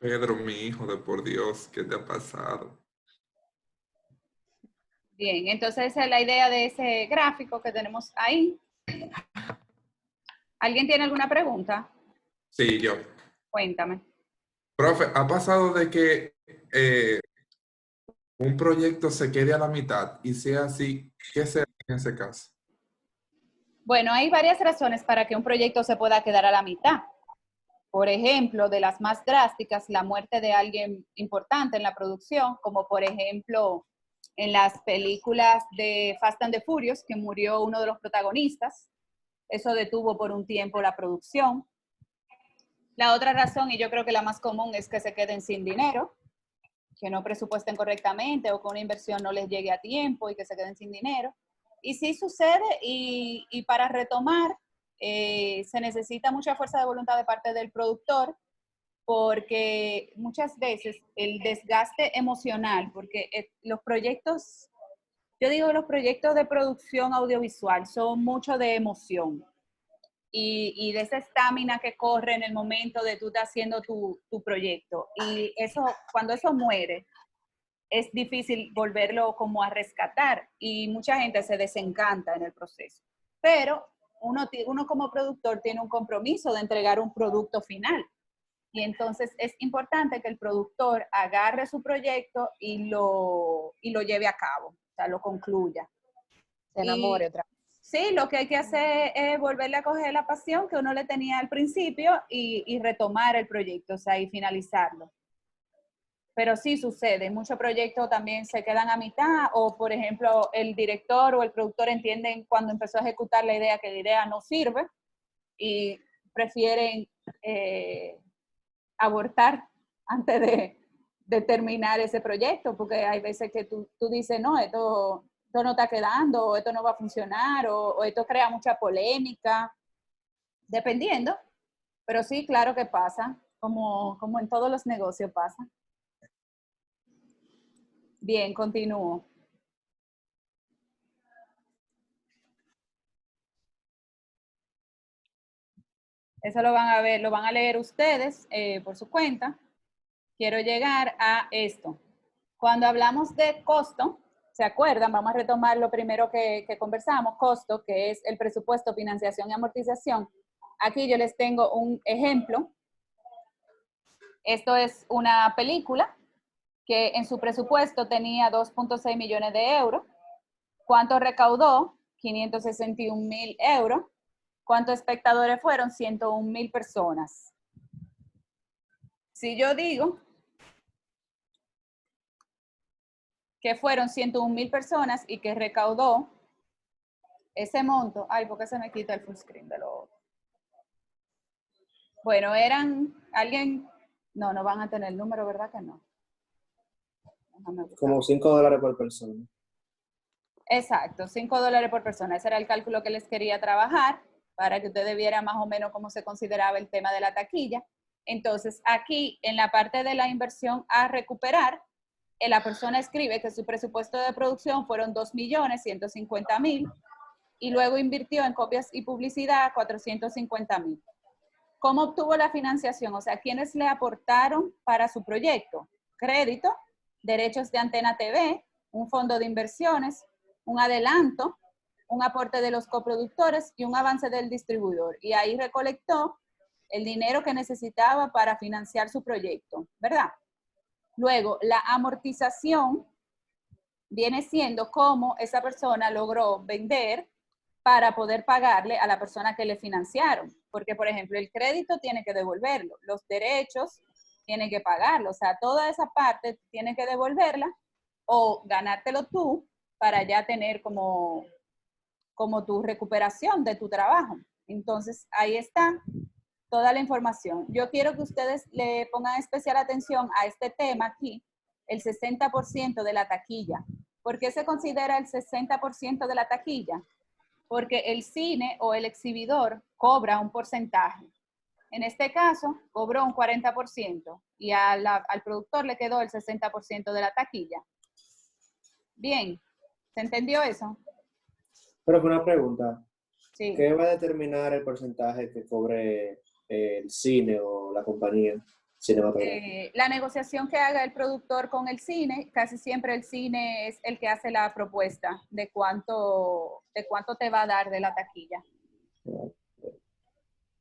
Pedro, mi hijo, de por Dios, ¿qué te ha pasado? Bien, entonces esa es la idea de ese gráfico que tenemos ahí. ¿Alguien tiene alguna pregunta? Sí, yo. Cuéntame. Profe, ¿ha pasado de que un proyecto se quede a la mitad y sea así? ¿Qué se hace en ese caso? Bueno, hay varias razones para que un proyecto se pueda quedar a la mitad. Por ejemplo, de las más drásticas, la muerte de alguien importante en la producción, como por ejemplo en las películas de Fast and the Furious, que murió uno de los protagonistas. Eso detuvo por un tiempo la producción. La otra razón, y yo creo que la más común, es que se queden sin dinero, que no presupuesten correctamente o que una inversión no les llegue a tiempo y que se queden sin dinero. Y sí sucede, y para retomar, se necesita mucha fuerza de voluntad de parte del productor, porque muchas veces el desgaste emocional, porque los proyectos, yo digo, los proyectos de producción audiovisual son mucho de emoción y de esa estamina que corre en el momento de tú estar haciendo tu proyecto. Y eso, cuando eso muere, es difícil volverlo como a rescatar y mucha gente se desencanta en el proceso. Pero uno como productor tiene un compromiso de entregar un producto final. Y entonces es importante que el productor agarre su proyecto y lo lleve a cabo, o sea, lo concluya. Se enamore Y otra vez. sí, lo que hay que hacer es volverle a coger la pasión que uno le tenía al principio y retomar el proyecto, o sea, y finalizarlo. Pero sí sucede, muchos proyectos también se quedan a mitad o, por ejemplo, el director o el productor entienden cuando empezó a ejecutar la idea que la idea no sirve y prefieren abortar antes de terminar ese proyecto, porque hay veces que tú dices, no, esto no está quedando, o esto no va a funcionar, o esto crea mucha polémica, dependiendo. Pero sí, claro que pasa, como en todos los negocios pasa. Bien, continúo. Eso lo van a ver, lo van a leer ustedes por su cuenta. Quiero llegar a esto. Cuando hablamos de costo, ¿se acuerdan? Vamos a retomar lo primero que conversamos, costo, que es el presupuesto, financiación y amortización. Aquí yo les tengo un ejemplo. Esto es una película que en su presupuesto tenía 2.6 millones de euros. ¿Cuánto recaudó? 561.000 euros. ¿Cuántos espectadores fueron? 101.000 personas. Si yo digo que fueron 101.000 personas y que recaudó ese monto, ay, ¿por qué se me quita el full screen de lo otro? Bueno, no van a tener el número, ¿verdad que no? Como $5 por persona. Exacto, $5 por persona. Ese era el cálculo que les quería trabajar para que ustedes vieran más o menos cómo se consideraba el tema de la taquilla. Entonces, aquí en la parte de la inversión a recuperar, la persona escribe que su presupuesto de producción fueron 2.150.000 y luego invirtió en copias y publicidad 450.000. ¿Cómo obtuvo la financiación? O sea, ¿quiénes le aportaron para su proyecto? Crédito, derechos de Antena TV, un fondo de inversiones, un adelanto, un aporte de los coproductores y un avance del distribuidor. Y ahí recolectó el dinero que necesitaba para financiar su proyecto, ¿verdad? Luego, la amortización viene siendo cómo esa persona logró vender para poder pagarle a la persona que le financiaron. Porque, por ejemplo, el crédito tiene que devolverlo, los derechos tienen que pagarlo, o sea, toda esa parte tiene que devolverla o ganártelo tú para ya tener como tu recuperación de tu trabajo. Entonces, ahí está toda la información. Yo quiero que ustedes le pongan especial atención a este tema aquí, el 60% de la taquilla. ¿Por qué se considera el 60% de la taquilla? Porque el cine o el exhibidor cobra un porcentaje. En este caso, cobró un 40% y al productor le quedó el 60% de la taquilla. Bien, ¿se entendió eso? Pero una pregunta, Sí. ¿qué va a determinar el porcentaje que cobre el cine o la compañía? cinematográfico. La negociación que haga el productor con el cine, casi siempre el cine es el que hace la propuesta de cuánto te va a dar de la taquilla.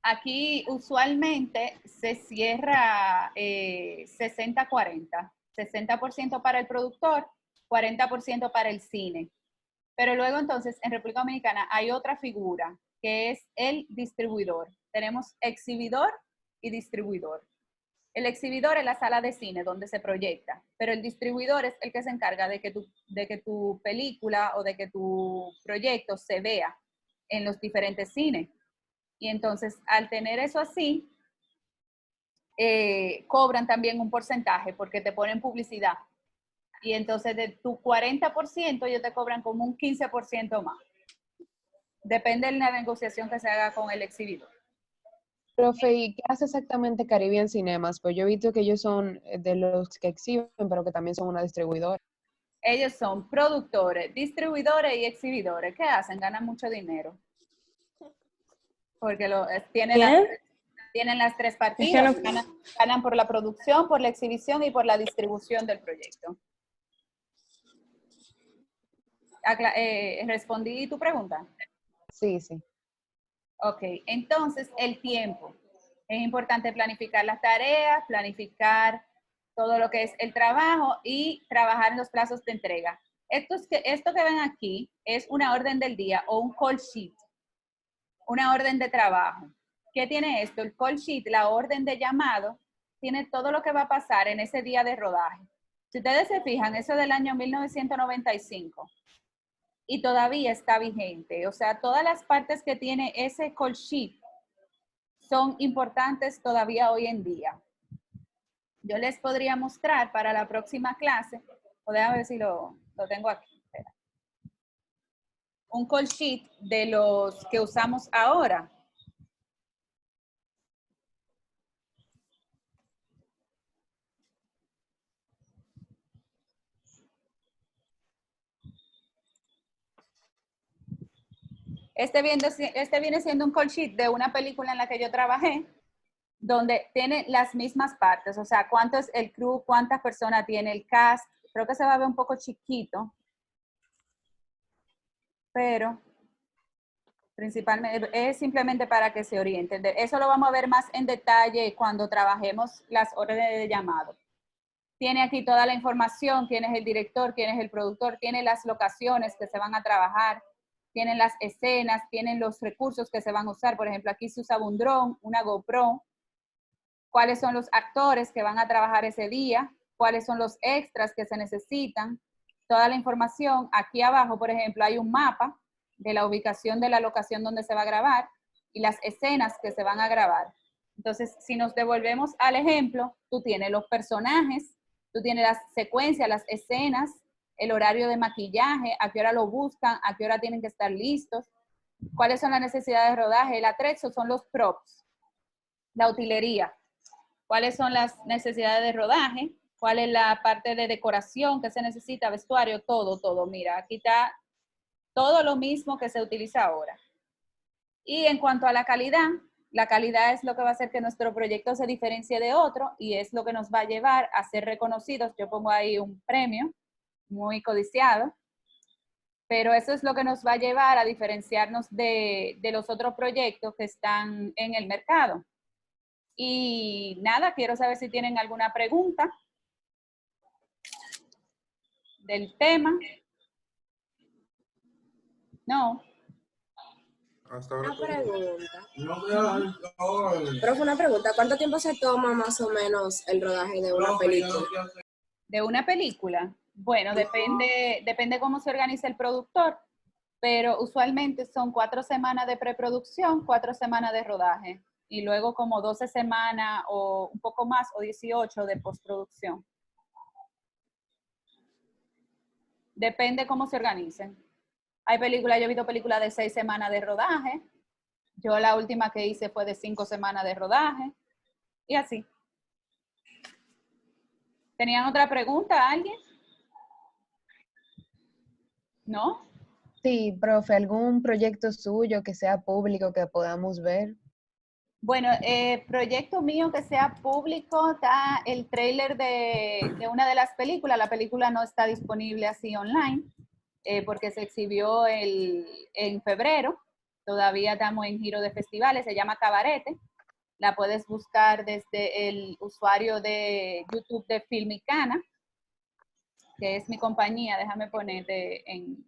Aquí usualmente se cierra 60-40, 60% para el productor, 40% para el cine. Pero luego entonces en República Dominicana hay otra figura que es el distribuidor. Tenemos exhibidor y distribuidor. El exhibidor es la sala de cine donde se proyecta, pero el distribuidor es el que se encarga de que tu película o de que tu proyecto se vea en los diferentes cines. Y entonces, al tener eso así, cobran también un porcentaje porque te ponen publicidad. Y entonces de tu 40% ellos te cobran como un 15% más. Depende de la negociación que se haga con el exhibidor. Profe, ¿y qué hace exactamente Caribbean Cinemas? Pues yo he visto que ellos son de los que exhiben, pero que también son una distribuidora. Ellos son productores, distribuidores y exhibidores. ¿Qué hacen? Ganan mucho dinero. Porque tienen las tres partidas. Ganan por la producción, por la exhibición y por la distribución del proyecto. ¿Respondí tu pregunta? Sí, sí. Ok, entonces el tiempo. Es importante planificar las tareas, planificar todo lo que es el trabajo y trabajar en los plazos de entrega. Esto que ven aquí es una orden del día o un call sheet, una orden de trabajo. ¿Qué tiene esto? El call sheet, la orden de llamado, tiene todo lo que va a pasar en ese día de rodaje. Si ustedes se fijan, eso es del año 1995 y todavía está vigente. O sea, todas las partes que tiene ese call sheet son importantes todavía hoy en día. Yo les podría mostrar para la próxima clase, o déjame ver si lo tengo aquí. Espera. Un call sheet de los que usamos ahora. Este viene siendo un call sheet de una película en la que yo trabajé, donde tiene las mismas partes, o sea, cuánto es el crew, cuántas personas tiene el cast. Creo que se va a ver un poco chiquito, pero principalmente es simplemente para que se orienten. Eso lo vamos a ver más en detalle cuando trabajemos las órdenes de llamado. Tiene aquí toda la información, quién es el director, quién es el productor, tiene las locaciones que se van a trabajar, tienen las escenas, tienen los recursos que se van a usar. Por ejemplo, aquí se usa un dron, una GoPro, cuáles son los actores que van a trabajar ese día, cuáles son los extras que se necesitan, toda la información. Aquí abajo, por ejemplo, hay un mapa de la ubicación de la locación donde se va a grabar y las escenas que se van a grabar. Entonces, si nos devolvemos al ejemplo, tú tienes los personajes, tú tienes las secuencias, las escenas, el horario de maquillaje, a qué hora lo buscan, a qué hora tienen que estar listos, cuáles son las necesidades de rodaje. El atrezzo son los props, la utilería, cuáles son las necesidades de rodaje, cuál es la parte de decoración que se necesita, vestuario, todo. Mira, aquí está todo lo mismo que se utiliza ahora. Y en cuanto a la calidad es lo que va a hacer que nuestro proyecto se diferencie de otro y es lo que nos va a llevar a ser reconocidos. Yo pongo ahí un premio muy codiciado, pero eso es lo que nos va a llevar a diferenciarnos de los otros proyectos que están en el mercado. Y nada, quiero saber si tienen alguna pregunta del tema. No. Hasta ahora Una todo. pregunta. Profe, una pregunta. ¿Cuánto tiempo se toma más o menos el rodaje de una película? ¿De una película? Bueno, depende cómo se organiza el productor, pero usualmente son 4 semanas de preproducción, 4 semanas de rodaje, y luego como 12 semanas o un poco más, o 18 de postproducción. Depende cómo se organicen. Hay películas, yo he visto películas de 6 semanas de rodaje. Yo la última que hice fue de 5 semanas de rodaje. Y así. ¿Tenían otra pregunta, alguien? ¿No? Sí, profe, ¿algún proyecto suyo que sea público que podamos ver? Bueno, proyecto mío que sea público, está el tráiler de una de las películas. La película no está disponible así online porque se exhibió en febrero. Todavía estamos en giro de festivales, se llama Cabarete. La puedes buscar desde el usuario de YouTube de Filmicana, que es mi compañía. Déjame ponerte en...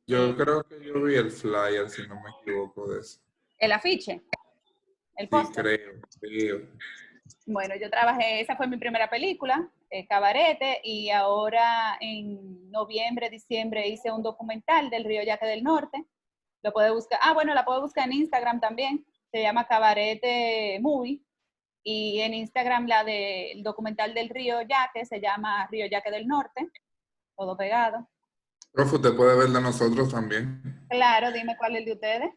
Yo creo que yo vi el flyer, si no me equivoco de eso. el afiche, el Sí, póster. creo. Bueno, yo trabajé, esa fue mi primera película, Cabarete, y ahora en noviembre, diciembre hice un documental del Río Yaque del Norte. Lo puede buscar, bueno, la puedo buscar en Instagram también, se llama Cabarete Movie, y en Instagram la del documental del Río Yaque se llama Río Yaque del Norte, todo pegado. Profe, usted puede ver de nosotros también. Claro, dime cuál es el de ustedes.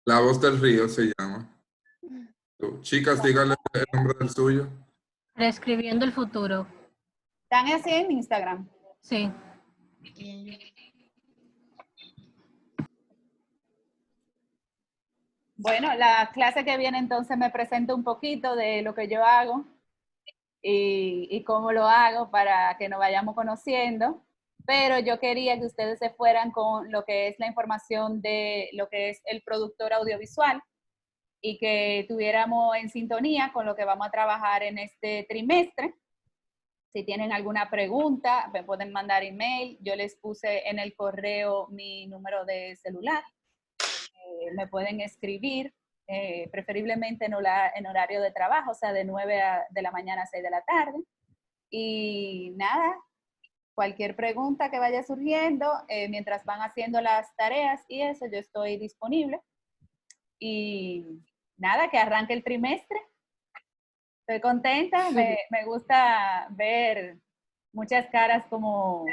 La voz del río se llama. Chicas, díganle el nombre del suyo. Reescribiendo el futuro. ¿Están así en Instagram? Sí. Bueno, la clase que viene entonces me presento un poquito de lo que yo hago y cómo lo hago para que nos vayamos conociendo, pero yo quería que ustedes se fueran con lo que es la información de lo que es el productor audiovisual y que tuviéramos en sintonía con lo que vamos a trabajar en este trimestre. Si tienen alguna pregunta, me pueden mandar email. Yo les puse en el correo mi número de celular. Me pueden escribir, preferiblemente en horario de trabajo, o sea, de 9 de la mañana a 6 de la tarde. Y nada, cualquier pregunta que vaya surgiendo, mientras van haciendo las tareas y eso, yo estoy disponible. Y nada, que arranque el trimestre. Estoy contenta, me gusta ver muchas caras como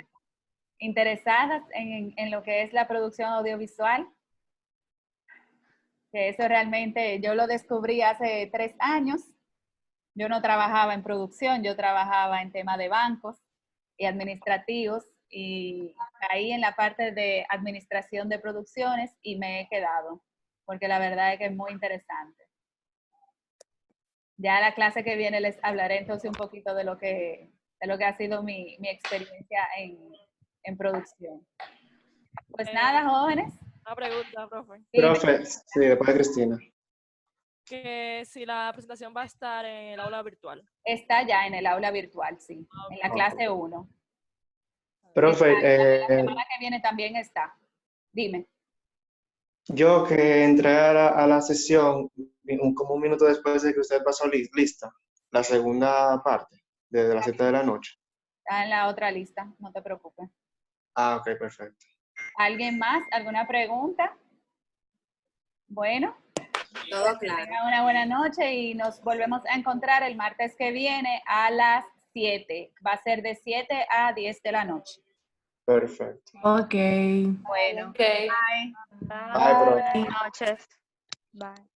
interesadas en lo que es la producción audiovisual, que eso realmente yo lo descubrí hace 3 años. Yo no trabajaba en producción, yo trabajaba en tema de bancos y administrativos y ahí en la parte de administración de producciones y me he quedado, porque la verdad es que es muy interesante. Ya la clase que viene les hablaré entonces un poquito de lo que ha sido mi experiencia en producción. Pues nada, jóvenes. Una pregunta, profe. Profe, sí, después de Cristina. Que si la presentación va a estar en el aula virtual. Está ya en el aula virtual, sí, en la clase 1. Profe, La semana que viene también está. Dime. yo que entré a la sesión como un minuto después de que usted pasó lista, la segunda parte, desde las 7 de la noche. Está en la otra lista, no te preocupes. Ah, ok, perfecto. ¿Alguien más? ¿Alguna pregunta? Bueno. Todo claro. Tengan una buena noche y nos volvemos a encontrar el martes que viene a las 7. Va a ser de 7 a 10 de la noche. Perfecto. Ok. Bueno. Okay. Bye. Bye, profe. Buenas noches. Bye.